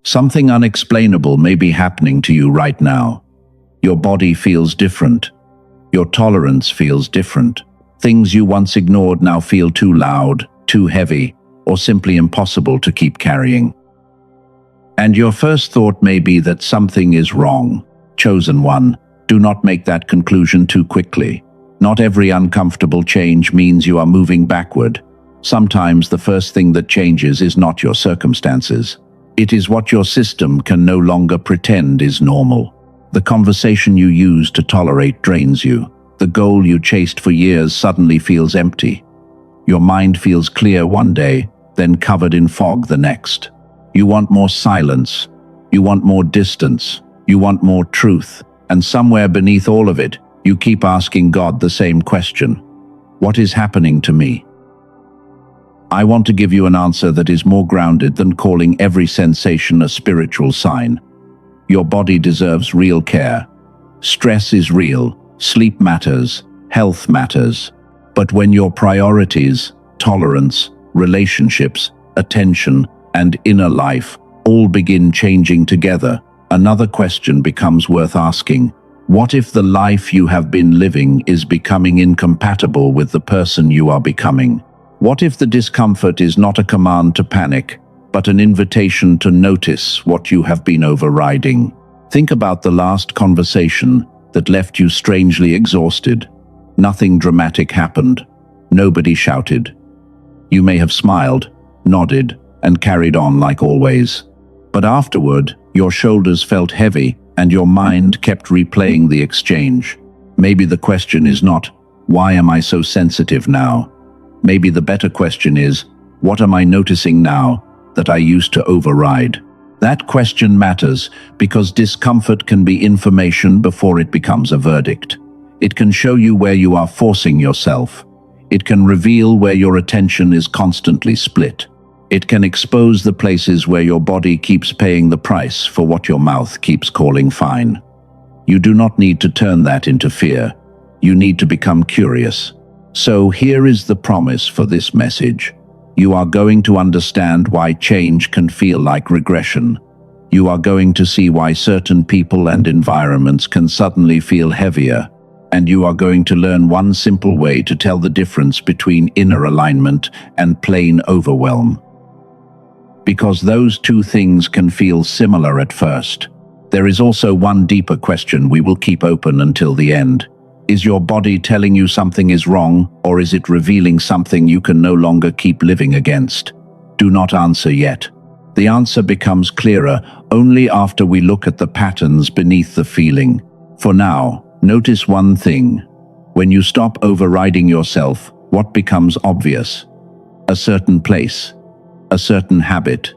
Something unexplainable may be happening to you right now. Your body feels different. Your tolerance feels different. Things you once ignored now feel too loud, too heavy, or simply impossible to keep carrying. And your first thought may be that something is wrong. Chosen one, do not make that conclusion too quickly. Not every uncomfortable change means you are moving backward. Sometimes the first thing that changes is not your circumstances. It is what your system can no longer pretend is normal. The conversation you use to tolerate drains you. The goal you chased for years suddenly feels empty. Your mind feels clear one day, then covered in fog the next. You want more silence. You want more distance. You want more truth. And somewhere beneath all of it, you keep asking God the same question. What is happening to me? I want to give you an answer that is more grounded than calling every sensation a spiritual sign. Your body deserves real care. Stress is real. Sleep matters. Health matters. But when your priorities, tolerance, relationships, attention, and inner life all begin changing together, another question becomes worth asking. What if the life you have been living is becoming incompatible with the person you are becoming? What if the discomfort is not a command to panic, but an invitation to notice what you have been overriding? Think about the last conversation that left you strangely exhausted. Nothing dramatic happened. Nobody shouted. You may have smiled, nodded, and carried on like always. But afterward, your shoulders felt heavy and your mind kept replaying the exchange. Maybe the question is not, why am I so sensitive now? Maybe the better question is, what am I noticing now that I used to override? That question matters because discomfort can be information before it becomes a verdict. It can show you where you are forcing yourself. It can reveal where your attention is constantly split. It can expose the places where your body keeps paying the price for what your mouth keeps calling fine. You do not need to turn that into fear. You need to become curious. So here is the promise for this message. You are going to understand why change can feel like regression. You are going to see why certain people and environments can suddenly feel heavier. And you are going to learn one simple way to tell the difference between inner alignment and plain overwhelm. Because those two things can feel similar at first. There is also one deeper question we will keep open until the end. Is your body telling you something is wrong, or is it revealing something you can no longer keep living against? Do not answer yet. The answer becomes clearer only after we look at the patterns beneath the feeling. For now, notice one thing. When you stop overriding yourself, what becomes obvious? A certain place, a certain habit,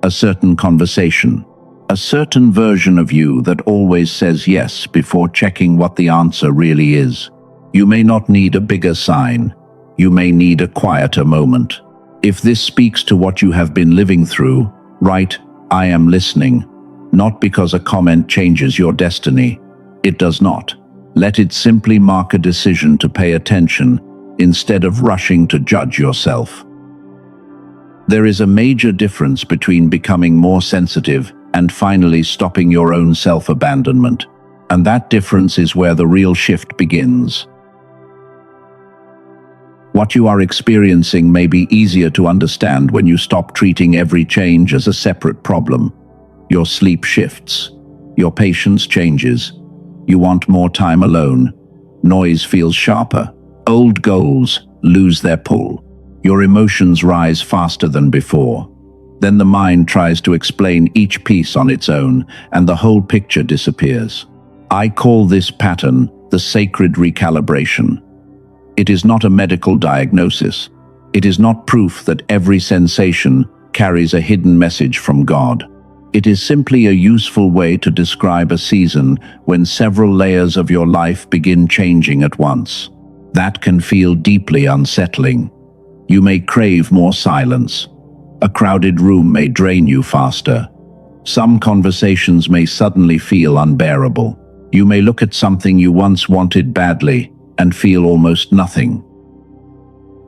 a certain conversation. A certain version of you that always says yes before checking what the answer really is. You may not need a bigger sign. You may need a quieter moment. If this speaks to what you have been living through, write, I am listening. Not because a comment changes your destiny. It does not. Let it simply mark a decision to pay attention instead of rushing to judge yourself. There is a major difference between becoming more sensitive and finally stopping your own self-abandonment. And that difference is where the real shift begins. What you are experiencing may be easier to understand when you stop treating every change as a separate problem. Your sleep shifts. Your patience changes. You want more time alone. Noise feels sharper. Old goals lose their pull. Your emotions rise faster than before. Then the mind tries to explain each piece on its own, and the whole picture disappears. I call this pattern the sacred recalibration. It is not a medical diagnosis. It is not proof that every sensation carries a hidden message from God. It is simply a useful way to describe a season when several layers of your life begin changing at once. That can feel deeply unsettling. You may crave more silence. A crowded room may drain you faster. Some conversations may suddenly feel unbearable. You may look at something you once wanted badly and feel almost nothing.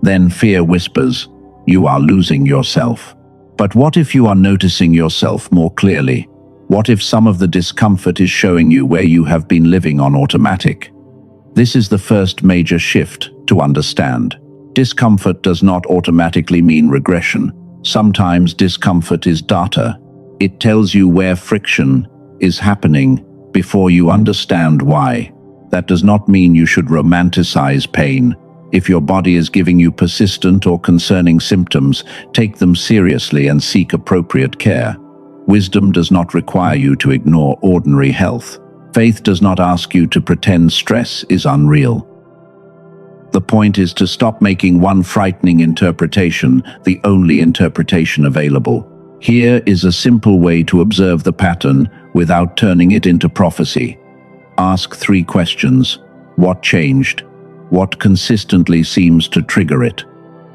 Then fear whispers, you are losing yourself. But what if you are noticing yourself more clearly? What if some of the discomfort is showing you where you have been living on automatic? This is the first major shift to understand. Discomfort does not automatically mean regression. Sometimes discomfort is data. It tells you where friction is happening before you understand why. That does not mean you should romanticize pain. If your body is giving you persistent or concerning symptoms, take them seriously and seek appropriate care. Wisdom does not require you to ignore ordinary health. Faith does not ask you to pretend stress is unreal. The point is to stop making one frightening interpretation the only interpretation available. Here is a simple way to observe the pattern without turning it into prophecy. Ask 3 questions. What changed? What consistently seems to trigger it?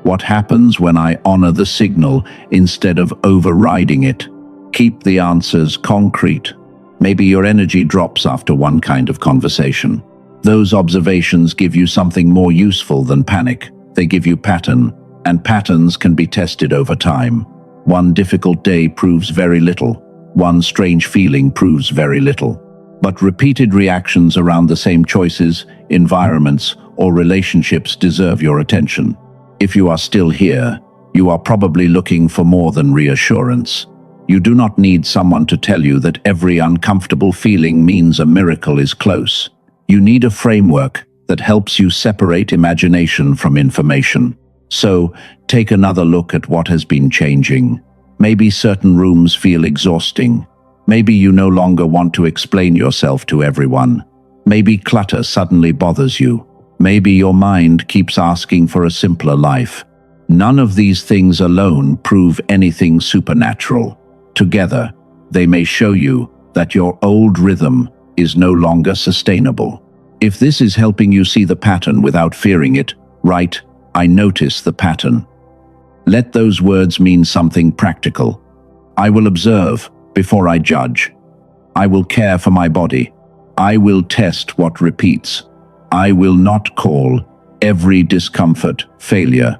What happens when I honor the signal instead of overriding it? Keep the answers concrete. Maybe your energy drops after one kind of conversation. Those observations give you something more useful than panic. They give you pattern, and patterns can be tested over time. One difficult day proves very little. One strange feeling proves very little. But repeated reactions around the same choices, environments, or relationships deserve your attention. If you are still here, you are probably looking for more than reassurance. You do not need someone to tell you that every uncomfortable feeling means a miracle is close. You need a framework that helps you separate imagination from information. So, take another look at what has been changing. Maybe certain rooms feel exhausting. Maybe you no longer want to explain yourself to everyone. Maybe clutter suddenly bothers you. Maybe your mind keeps asking for a simpler life. None of these things alone prove anything supernatural. Together, they may show you that your old rhythm is no longer sustainable. If this is helping you see the pattern without fearing it, write, "I notice the pattern." Let those words mean something practical. I will observe before I judge. I will care for my body. I will test what repeats. I will not call every discomfort failure.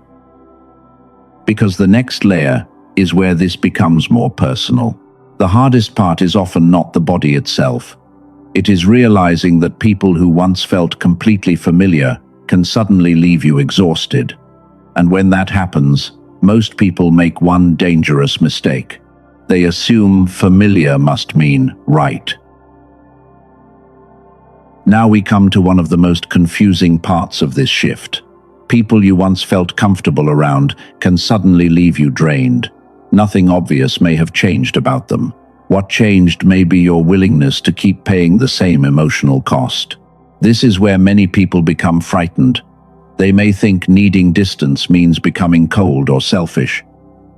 Because the next layer is where this becomes more personal. The hardest part is often not the body itself. It is realizing that people who once felt completely familiar can suddenly leave you exhausted. And when that happens, most people make one dangerous mistake. They assume familiar must mean right. Now we come to one of the most confusing parts of this shift. People you once felt comfortable around can suddenly leave you drained. Nothing obvious may have changed about them. What changed may be your willingness to keep paying the same emotional cost. This is where many people become frightened. They may think needing distance means becoming cold or selfish.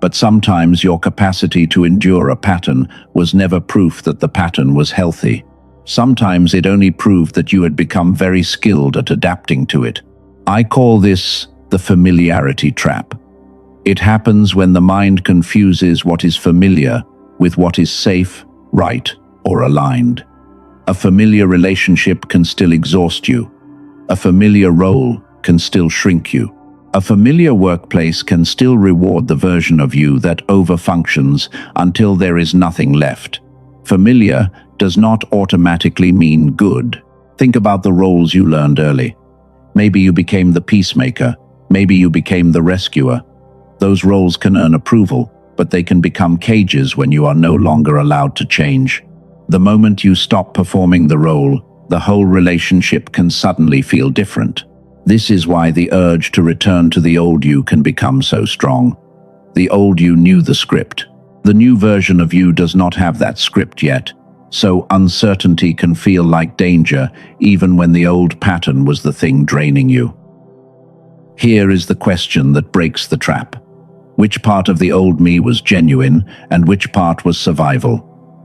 But sometimes your capacity to endure a pattern was never proof that the pattern was healthy. Sometimes it only proved that you had become very skilled at adapting to it. I call this the familiarity trap. It happens when the mind confuses what is familiar with what is safe, right, or aligned. A familiar relationship can still exhaust you. A familiar role can still shrink you. A familiar workplace can still reward the version of you that overfunctions until there is nothing left. Familiar does not automatically mean good. Think about the roles you learned early. Maybe you became the peacemaker. Maybe you became the rescuer. Those roles can earn approval, but they can become cages when you are no longer allowed to change. The moment you stop performing the role, the whole relationship can suddenly feel different. This is why the urge to return to the old you can become so strong. The old you knew the script. The new version of you does not have that script yet, so uncertainty can feel like danger even when the old pattern was the thing draining you. Here is the question that breaks the trap. Which part of the old me was genuine and which part was survival?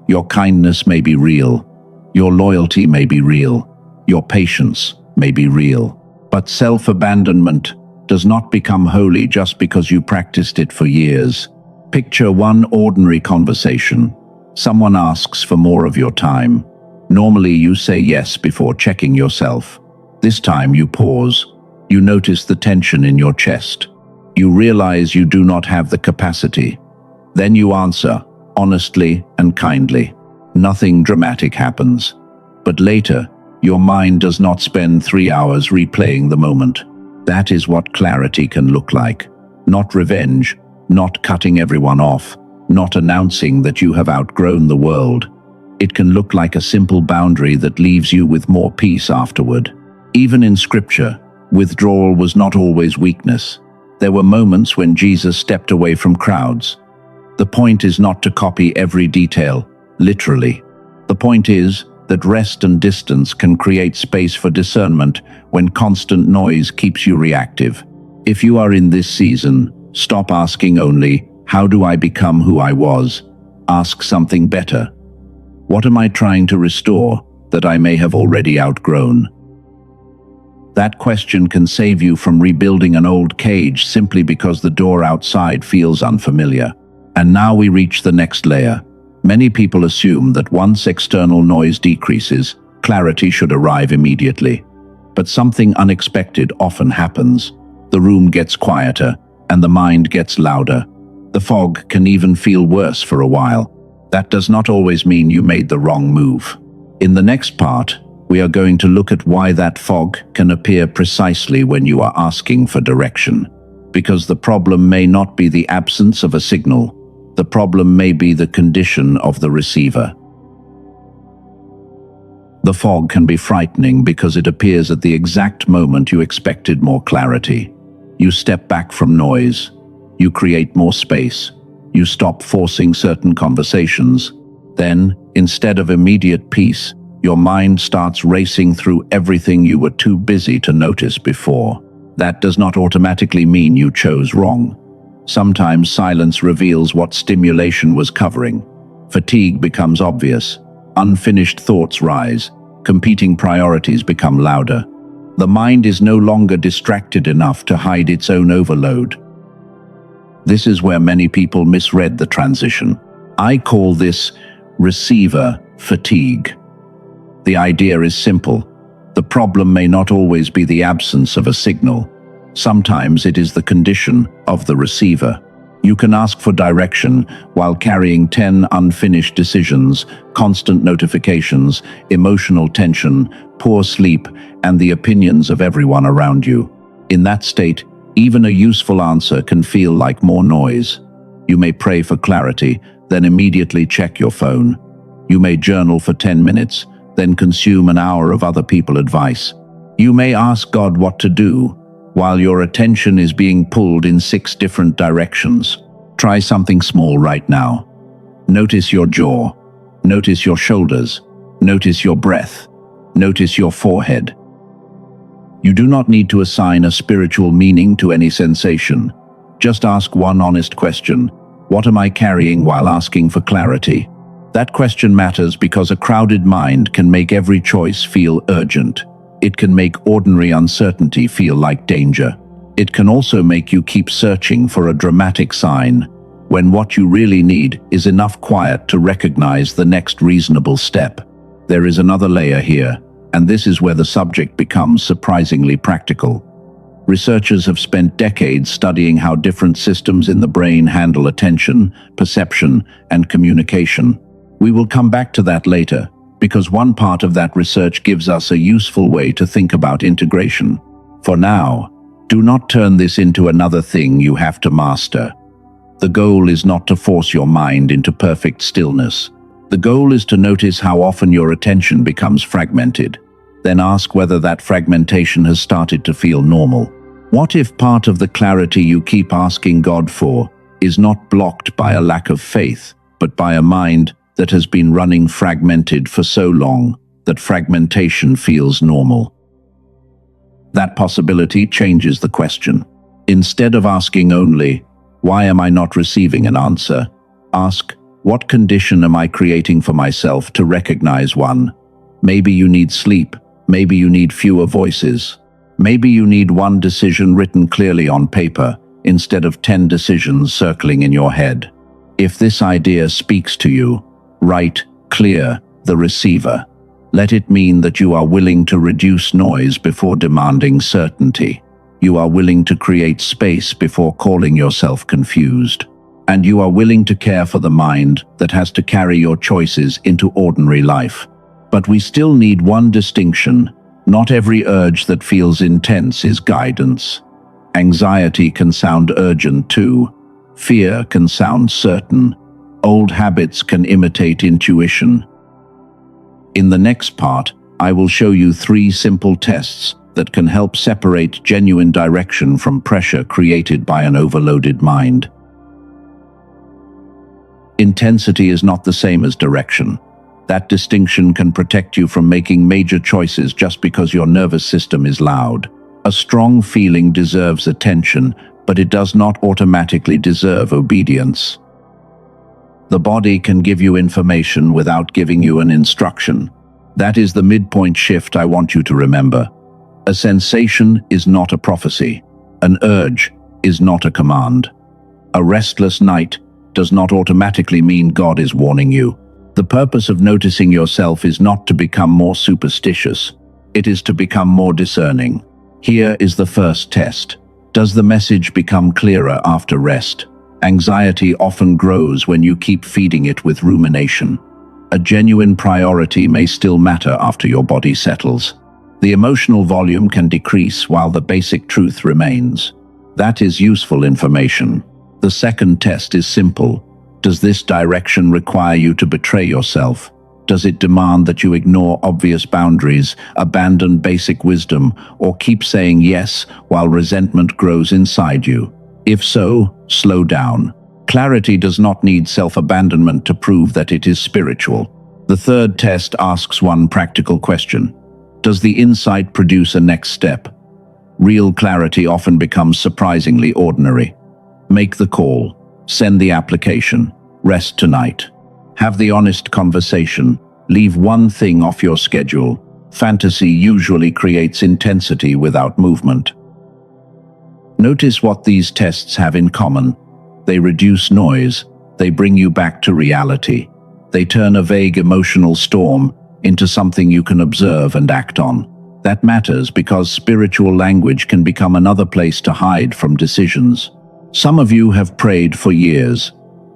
Your kindness may be real. Your loyalty may be real. Your patience may be real. But self-abandonment does not become holy just because you practiced it for years. Picture one ordinary conversation. Someone asks for more of your time. Normally you say yes before checking yourself. This time you pause. You notice the tension in your chest. You realize you do not have the capacity. Then you answer, honestly and kindly. Nothing dramatic happens. But later, your mind does not spend 3 hours replaying the moment. That is what clarity can look like. Not revenge, not cutting everyone off, not announcing that you have outgrown the world. It can look like a simple boundary that leaves you with more peace afterward. Even in Scripture, withdrawal was not always weakness. There were moments when Jesus stepped away from crowds. The point is not to copy every detail, literally. The point is that rest and distance can create space for discernment when constant noise keeps you reactive. If you are in this season, stop asking only, how do I become who I was? Ask something better. What am I trying to restore that I may have already outgrown? That question can save you from rebuilding an old cage simply because the door outside feels unfamiliar. And now we reach the next layer. Many people assume that once external noise decreases, clarity should arrive immediately. But something unexpected often happens. The room gets quieter, and the mind gets louder. The fog can even feel worse for a while. That does not always mean you made the wrong move. In the next part, we are going to look at why that fog can appear precisely when you are asking for direction. Because the problem may not be the absence of a signal. The problem may be the condition of the receiver. The fog can be frightening because it appears at the exact moment you expected more clarity. You step back from noise. You create more space. You stop forcing certain conversations. Then, instead of immediate peace, your mind starts racing through everything you were too busy to notice before. That does not automatically mean you chose wrong. Sometimes silence reveals what stimulation was covering. Fatigue becomes obvious. Unfinished thoughts rise. Competing priorities become louder. The mind is no longer distracted enough to hide its own overload. This is where many people misread the transition. I call this receiver fatigue. The idea is simple. The problem may not always be the absence of a signal. Sometimes it is the condition of the receiver. You can ask for direction while carrying 10 unfinished decisions, constant notifications, emotional tension, poor sleep, and the opinions of everyone around you. In that state, even a useful answer can feel like more noise. You may pray for clarity, then immediately check your phone. You may journal for 10 minutes, then consume an hour of other people's advice. You may ask God what to do, while your attention is being pulled in 6 different directions. Try something small right now. Notice your jaw. Notice your shoulders. Notice your breath. Notice your forehead. You do not need to assign a spiritual meaning to any sensation. Just ask one honest question. What am I carrying while asking for clarity? That question matters because a crowded mind can make every choice feel urgent. It can make ordinary uncertainty feel like danger. It can also make you keep searching for a dramatic sign, when what you really need is enough quiet to recognize the next reasonable step. There is another layer here, and this is where the subject becomes surprisingly practical. Researchers have spent decades studying how different systems in the brain handle attention, perception, and communication. We will come back to that later, because one part of that research gives us a useful way to think about integration. For now, do not turn this into another thing you have to master. The goal is not to force your mind into perfect stillness. The goal is to notice how often your attention becomes fragmented. Then ask whether that fragmentation has started to feel normal. What if part of the clarity you keep asking God for is not blocked by a lack of faith, but by a mind that has been running fragmented for so long that fragmentation feels normal? That possibility changes the question. Instead of asking only, why am I not receiving an answer? Ask, what condition am I creating for myself to recognize one? Maybe you need sleep. Maybe you need fewer voices. Maybe you need one decision written clearly on paper instead of 10 decisions circling in your head. If this idea speaks to you, write, clear, the receiver. Let it mean that you are willing to reduce noise before demanding certainty. You are willing to create space before calling yourself confused. and you are willing to care for the mind that has to carry your choices into ordinary life. But we still need one distinction. Not every urge that feels intense is guidance. Anxiety can sound urgent too. Fear can sound certain. Old habits can imitate intuition. In the next part, I will show you 3 simple tests that can help separate genuine direction from pressure created by an overloaded mind. Intensity is not the same as direction. That distinction can protect you from making major choices just because your nervous system is loud. A strong feeling deserves attention, but it does not automatically deserve obedience. The body can give you information without giving you an instruction. That is the midpoint shift I want you to remember. A sensation is not a prophecy. An urge is not a command. A restless night does not automatically mean God is warning you. The purpose of noticing yourself is not to become more superstitious. It is to become more discerning. Here is the first test. Does the message become clearer after rest? Anxiety often grows when you keep feeding it with rumination. A genuine priority may still matter after your body settles. The emotional volume can decrease while the basic truth remains. That is useful information. The second test is simple. Does this direction require you to betray yourself? Does it demand that you ignore obvious boundaries, abandon basic wisdom, or keep saying yes while resentment grows inside you? If so, slow down. Clarity does not need self-abandonment to prove that it is spiritual. The third test asks one practical question. Does the insight produce a next step? Real clarity often becomes surprisingly ordinary. Make the call. Send the application. Rest tonight. Have the honest conversation. Leave one thing off your schedule. Fantasy usually creates intensity without movement. Notice what these tests have in common. They reduce noise. They bring you back to reality. They turn a vague emotional storm into something you can observe and act on. That matters because spiritual language can become another place to hide from decisions. Some of you have prayed for years.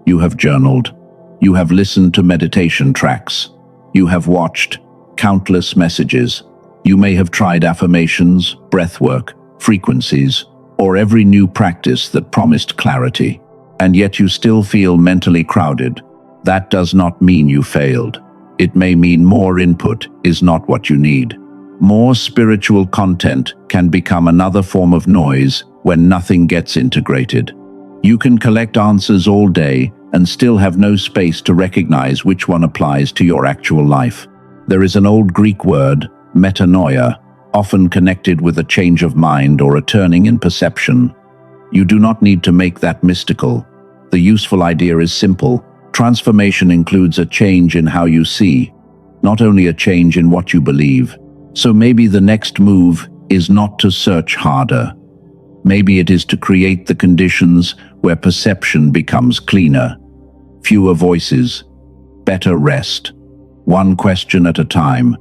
You have journaled. You have listened to meditation tracks. You have watched countless messages. You may have tried affirmations, breathwork, frequencies, or every new practice that promised clarity. And yet you still feel mentally crowded. That does not mean you failed. It may mean more input is not what you need. More spiritual content can become another form of noise when nothing gets integrated. You can collect answers all day and still have no space to recognize which one applies to your actual life. There is an old Greek word, metanoia, often connected with a change of mind or a turning in perception. You do not need to make that mystical. The useful idea is simple. Transformation includes a change in how you see, not only a change in what you believe. So maybe the next move is not to search harder. Maybe it is to create the conditions where perception becomes cleaner. Fewer voices, better rest. One question at a time,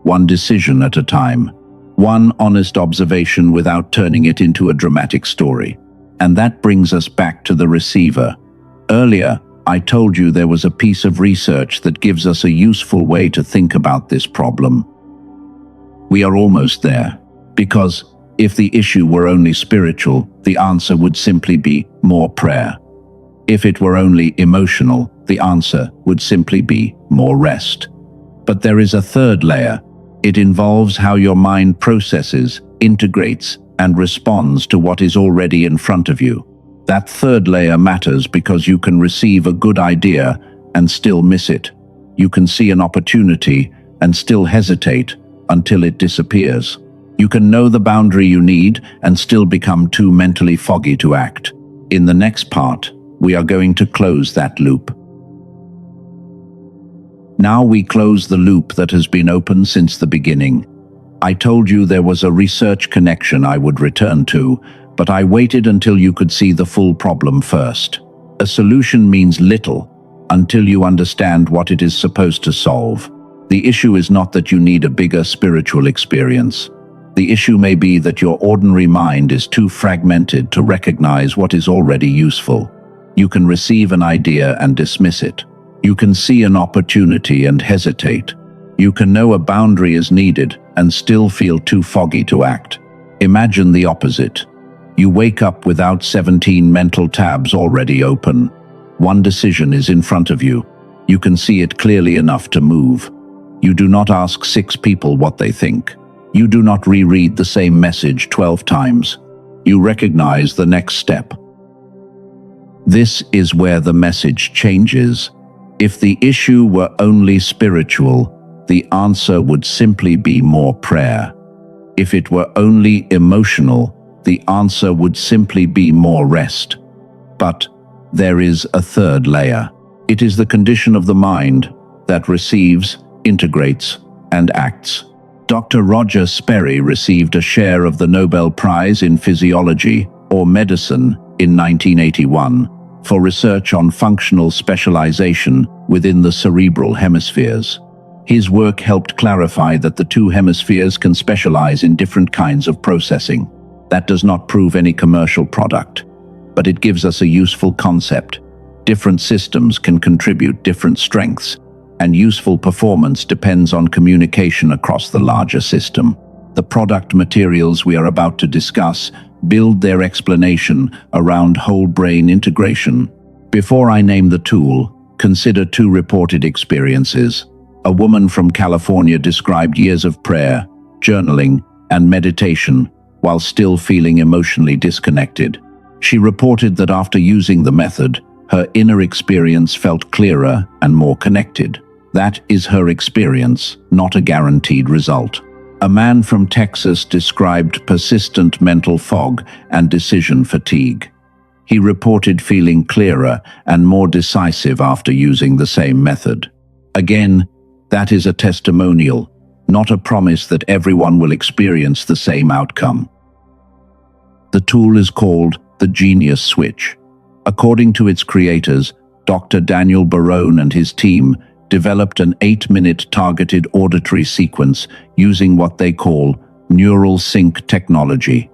one decision at a time, one honest observation without turning it into a dramatic story. And that brings us back to the receiver. Earlier, I told you there was a piece of research that gives us a useful way to think about this problem. We are almost there, because if the issue were only spiritual, the answer would simply be more prayer. If it were only emotional, the answer would simply be more rest. But there is a third layer. It involves how your mind processes, integrates, and responds to what is already in front of you. That third layer matters because you can receive a good idea and still miss it. You can see an opportunity and still hesitate until it disappears. You can know the boundary you need and still become too mentally foggy to act. In the next part, we are going to close that loop. Now we close the loop that has been open since the beginning. I told you there was a research connection I would return to, but I waited until you could see the full problem first. A solution means little until you understand what it is supposed to solve. The issue is not that you need a bigger spiritual experience. The issue may be that your ordinary mind is too fragmented to recognize what is already useful. You can receive an idea and dismiss it. You can see an opportunity and hesitate. You can know a boundary is needed and still feel too foggy to act. Imagine the opposite. You wake up without 17 mental tabs already open. One decision is in front of you. You can see it clearly enough to move. You do not ask 6 people what they think. You do not reread the same message 12 times. You recognize the next step. This is where the message changes. If the issue were only spiritual, the answer would simply be more prayer. If it were only emotional, the answer would simply be more rest. But there is a third layer. It is the condition of the mind that receives, integrates, and acts. Dr. Roger Sperry received a share of the Nobel Prize in Physiology or Medicine in 1981 for research on functional specialization within the cerebral hemispheres. His work helped clarify that the 2 hemispheres can specialize in different kinds of processing. That does not prove any commercial product, but it gives us a useful concept. Different systems can contribute different strengths, and useful performance depends on communication across the larger system. The product materials we are about to discuss build their explanation around whole brain integration. Before I name the tool, consider 2 reported experiences. A woman from California described years of prayer, journaling, and meditation while still feeling emotionally disconnected. She reported that after using the method, her inner experience felt clearer and more connected. That is her experience, not a guaranteed result. A man from Texas described persistent mental fog and decision fatigue. He reported feeling clearer and more decisive after using the same method. Again, that is a testimonial, not a promise that everyone will experience the same outcome. The tool is called the Genius Switch. According to its creators, Dr. Daniel Barone and his team developed an 8-minute targeted auditory sequence using what they call neural sync technology.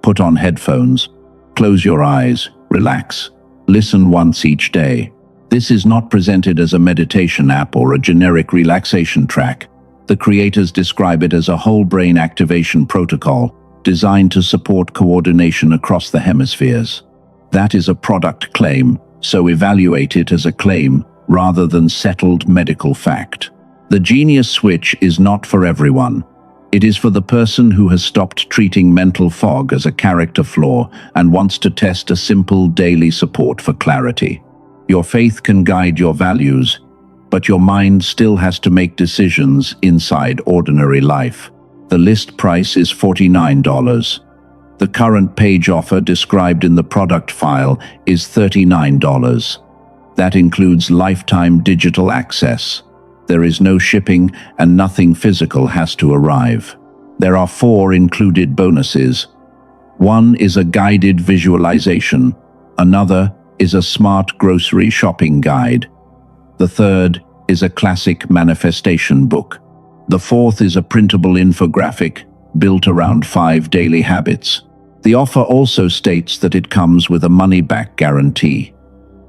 Put on headphones, close your eyes, relax, listen once each day. This is not presented as a meditation app or a generic relaxation track. The creators describe it as a whole brain activation protocol designed to support coordination across the hemispheres. That is a product claim, so evaluate it as a claim rather than settled medical fact. The Genius Switch is not for everyone. It is for the person who has stopped treating mental fog as a character flaw and wants to test a simple daily support for clarity. Your faith can guide your values, but your mind still has to make decisions inside ordinary life. The list price is $49. The current page offer described in the product file is $39. That includes lifetime digital access. There is no shipping and nothing physical has to arrive. There are 4 included bonuses. One is a guided visualization. Another is a smart grocery shopping guide. The third is a classic manifestation book. The fourth is a printable infographic built around 5 daily habits. The offer also states that it comes with a money-back guarantee.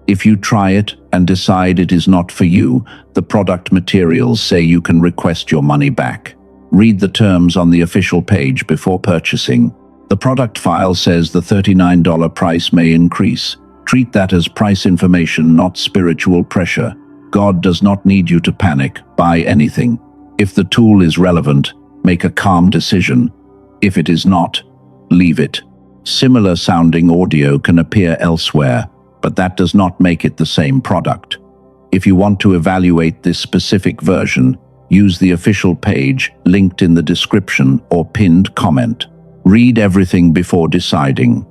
If you try it and decide it is not for you, the product materials say you can request your money back. Read the terms on the official page before purchasing. The product file says the $39 price may increase. Treat that as price information, not spiritual pressure. God does not need you to panic. Buy anything. If the tool is relevant, make a calm decision. If it is not, leave it. Similar sounding audio can appear elsewhere, but that does not make it the same product. If you want to evaluate this specific version, use the official page linked in the description or pinned comment. Read everything before deciding.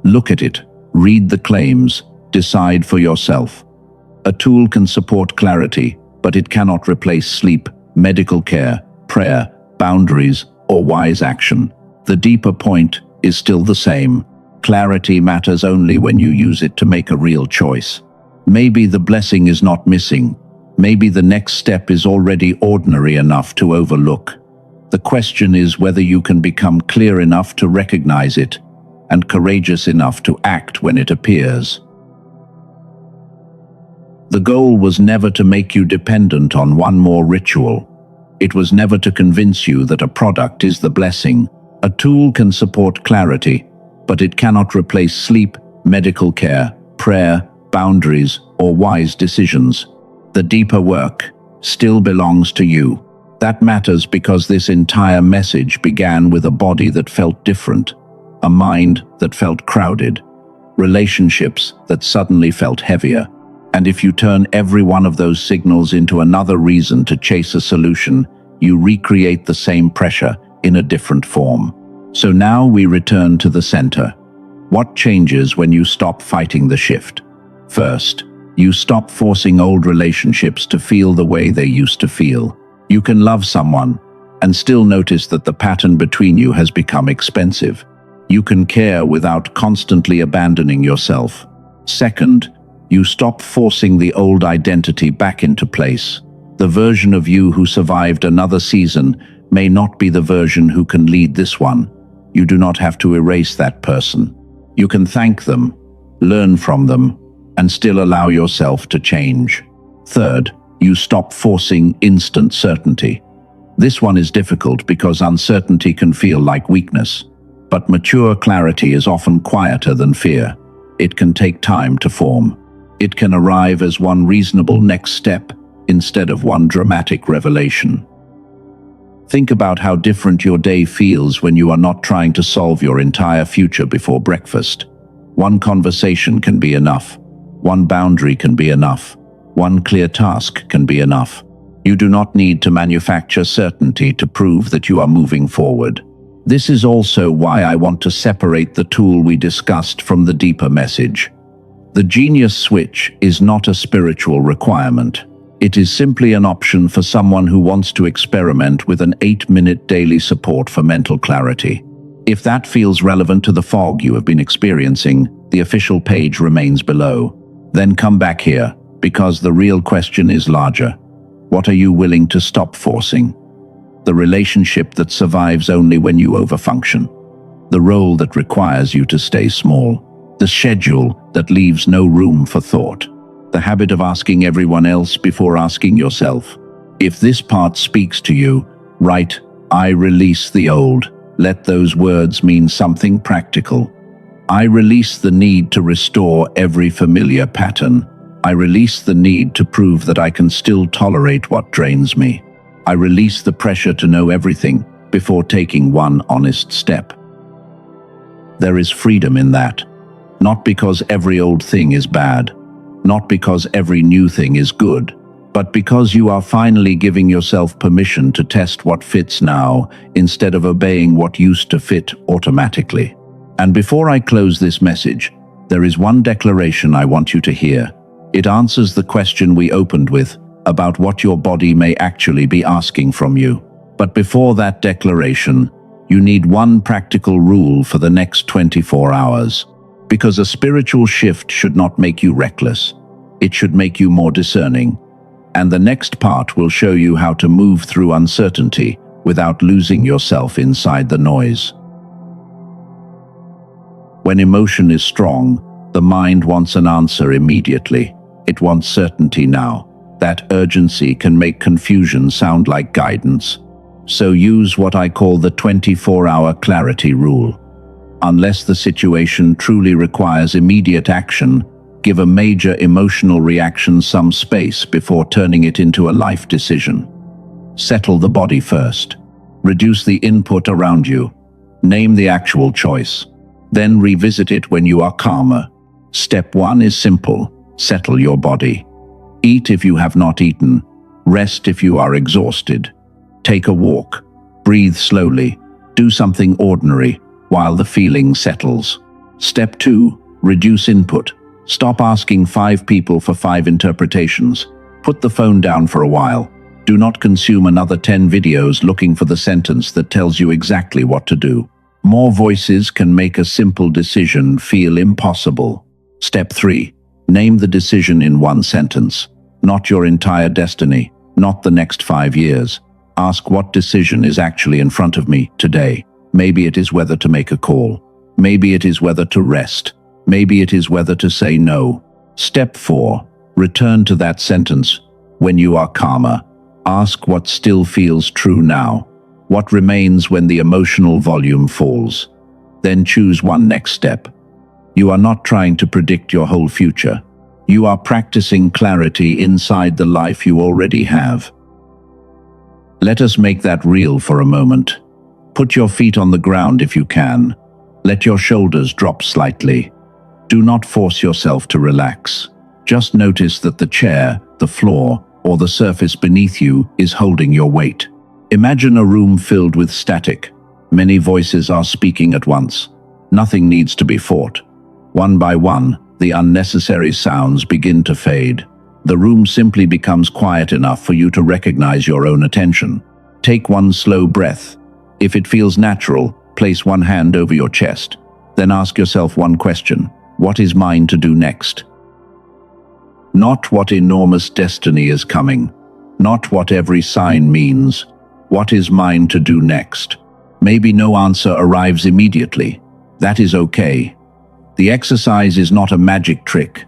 Look at it, read the claims, decide for yourself. A tool can support clarity, but it cannot replace sleep, medical care, prayer, boundaries, or wise action. The deeper point is still the same. Clarity matters only when you use it to make a real choice. Maybe the blessing is not missing. Maybe the next step is already ordinary enough to overlook. The question is whether you can become clear enough to recognize it and courageous enough to act when it appears. The goal was never to make you dependent on one more ritual. It was never to convince you that a product is the blessing. A tool can support clarity, but it cannot replace sleep, medical care, prayer, boundaries, or wise decisions. The deeper work still belongs to you. That matters because this entire message began with a body that felt different, a mind that felt crowded, relationships that suddenly felt heavier. And if you turn every one of those signals into another reason to chase a solution, you recreate the same pressure in a different form. So now we return to the center. What changes when you stop fighting the shift? First, you stop forcing old relationships to feel the way they used to feel. You can love someone and still notice that the pattern between you has become expensive. You can care without constantly abandoning yourself. Second, you stop forcing the old identity back into place. The version of you who survived another season may not be the version who can lead this one. You do not have to erase that person. You can thank them, learn from them, and still allow yourself to change. Third, you stop forcing instant certainty. This one is difficult because uncertainty can feel like weakness, but mature clarity is often quieter than fear. It can take time to form. It can arrive as one reasonable next step instead of one dramatic revelation. Think about how different your day feels when you are not trying to solve your entire future before breakfast. One conversation can be enough. One boundary can be enough. One clear task can be enough. You do not need to manufacture certainty to prove that you are moving forward. This is also why I want to separate the tool we discussed from the deeper message. The genius switch is not a spiritual requirement. It is simply an option for someone who wants to experiment with an 8-minute daily support for mental clarity. If that feels relevant to the fog you have been experiencing, the official page remains below. Then come back here, because the real question is larger. What are you willing to stop forcing? The relationship that survives only when you overfunction. The role that requires you to stay small. The schedule that leaves no room for thought. The habit of asking everyone else before asking yourself. If this part speaks to you, write, "I release the old." Let those words mean something practical. I release the need to restore every familiar pattern. I release the need to prove that I can still tolerate what drains me. I release the pressure to know everything before taking one honest step. There is freedom in that. Not because every old thing is bad, not because every new thing is good, but because you are finally giving yourself permission to test what fits now instead of obeying what used to fit automatically. And before I close this message, there is one declaration I want you to hear. It answers the question we opened with about what your body may actually be asking from you. But before that declaration, you need one practical rule for the next 24 hours. Because a spiritual shift should not make you reckless. It should make you more discerning. And the next part will show you how to move through uncertainty without losing yourself inside the noise. When emotion is strong, the mind wants an answer immediately. It wants certainty now. That urgency can make confusion sound like guidance. So use what I call the 24-hour clarity rule. Unless the situation truly requires immediate action, give a major emotional reaction some space before turning it into a life decision. Settle the body first. Reduce the input around you. Name the actual choice. Then revisit it when you are calmer. Step 1 is simple. Settle your body. Eat if you have not eaten. Rest if you are exhausted. Take a walk. Breathe slowly. Do something ordinary while the feeling settles. Step 2, reduce input. Stop asking 5 people for 5 interpretations. Put the phone down for a while. Do not consume another 10 videos looking for the sentence that tells you exactly what to do. More voices can make a simple decision feel impossible. Step 3, name the decision in one sentence. Not your entire destiny, not the next 5 years. Ask what decision is actually in front of me today. Maybe it is whether to make a call. Maybe it is whether to rest. Maybe it is whether to say no. Step 4, Return to that sentence when you are calmer. Ask what still feels true now. What remains when the emotional volume falls? Then choose one next step. You are not trying to predict your whole future. You are practicing clarity inside the life you already have. Let us make that real for a moment. Put your feet on the ground if you can. Let your shoulders drop slightly. Do not force yourself to relax. Just notice that the chair, the floor, or the surface beneath you is holding your weight. Imagine a room filled with static. Many voices are speaking at once. Nothing needs to be fought. One by one, the unnecessary sounds begin to fade. The room simply becomes quiet enough for you to recognize your own attention. Take one slow breath. If it feels natural, place one hand over your chest. Then ask yourself one question. What is mine to do next? Not what enormous destiny is coming. Not what every sign means. What is mine to do next? Maybe no answer arrives immediately. That is okay. The exercise is not a magic trick.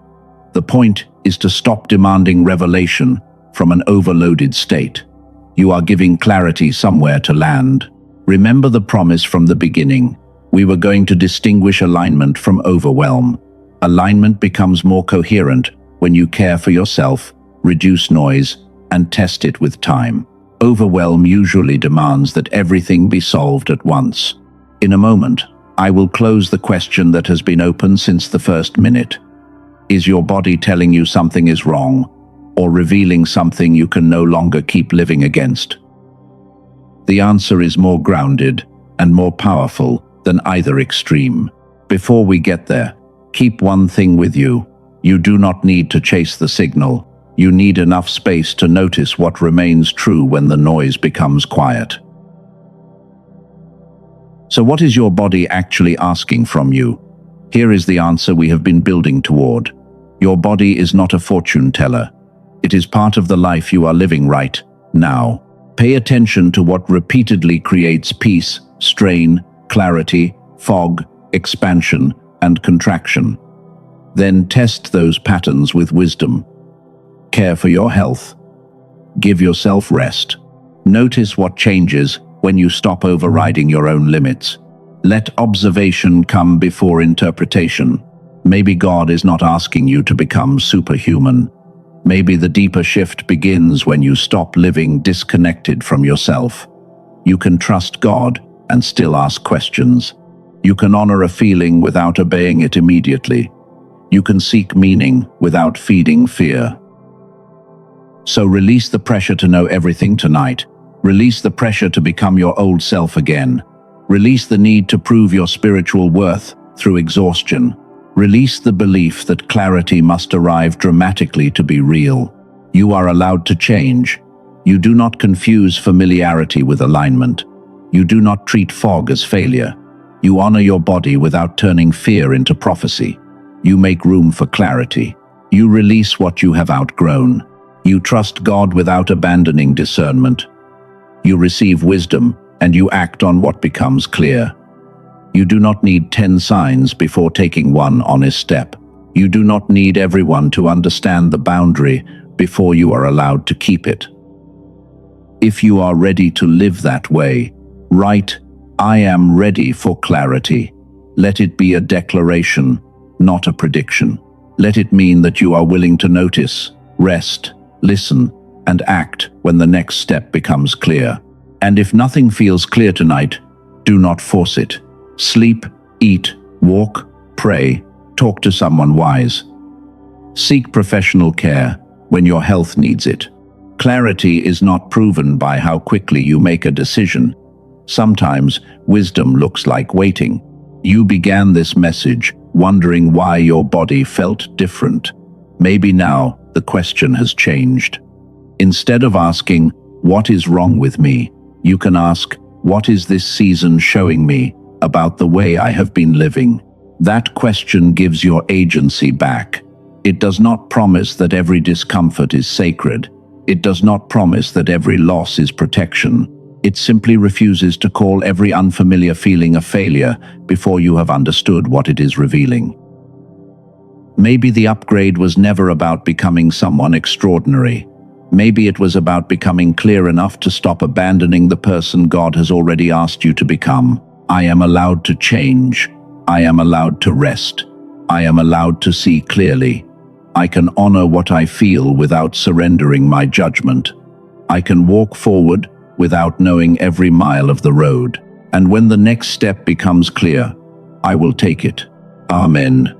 The point is to stop demanding revelation from an overloaded state. You are giving clarity somewhere to land. Remember the promise from the beginning. We were going to distinguish alignment from overwhelm. Alignment becomes more coherent when you care for yourself, reduce noise, and test it with time. Overwhelm usually demands that everything be solved at once. In a moment, I will close the question that has been open since the first minute. Is your body telling you something is wrong, or revealing something you can no longer keep living against? The answer is more grounded and more powerful than either extreme. Before we get there, keep one thing with you. You do not need to chase the signal. You need enough space to notice what remains true when the noise becomes quiet. So what is your body actually asking from you? Here is the answer we have been building toward. Your body is not a fortune teller. It is part of the life you are living right now. Pay attention to what repeatedly creates peace, strain, clarity, fog, expansion, and contraction. Then test those patterns with wisdom. Care for your health. Give yourself rest. Notice what changes when you stop overriding your own limits. Let observation come before interpretation. Maybe God is not asking you to become superhuman. Maybe the deeper shift begins when you stop living disconnected from yourself. You can trust God and still ask questions. You can honor a feeling without obeying it immediately. You can seek meaning without feeding fear. So release the pressure to know everything tonight. Release the pressure to become your old self again. Release the need to prove your spiritual worth through exhaustion. Release the belief that clarity must arrive dramatically to be real. You are allowed to change. You do not confuse familiarity with alignment. You do not treat fog as failure. You honor your body without turning fear into prophecy. You make room for clarity. You release what you have outgrown. You trust God without abandoning discernment. You receive wisdom, and you act on what becomes clear. You do not need 10 signs before taking one honest step. You do not need everyone to understand the boundary before you are allowed to keep it. If you are ready to live that way, write, "I am ready for clarity." Let it be a declaration, not a prediction. Let it mean that you are willing to notice, rest, listen, and act when the next step becomes clear. And if nothing feels clear tonight, do not force it. Sleep, eat, walk, pray, talk to someone wise. Seek professional care when your health needs it. Clarity is not proven by how quickly you make a decision. Sometimes wisdom looks like waiting. You began this message wondering why your body felt different. Maybe now the question has changed. Instead of asking, "What is wrong with me?" you can ask, "What is this season showing me about the way I have been living?" That question gives your agency back. It does not promise that every discomfort is sacred. It does not promise that every loss is protection. It simply refuses to call every unfamiliar feeling a failure before you have understood what it is revealing. Maybe the upgrade was never about becoming someone extraordinary. Maybe it was about becoming clear enough to stop abandoning the person God has already asked you to become. I am allowed to change. I am allowed to rest. I am allowed to see clearly. I can honor what I feel without surrendering my judgment. I can walk forward without knowing every mile of the road. And when the next step becomes clear, I will take it. Amen.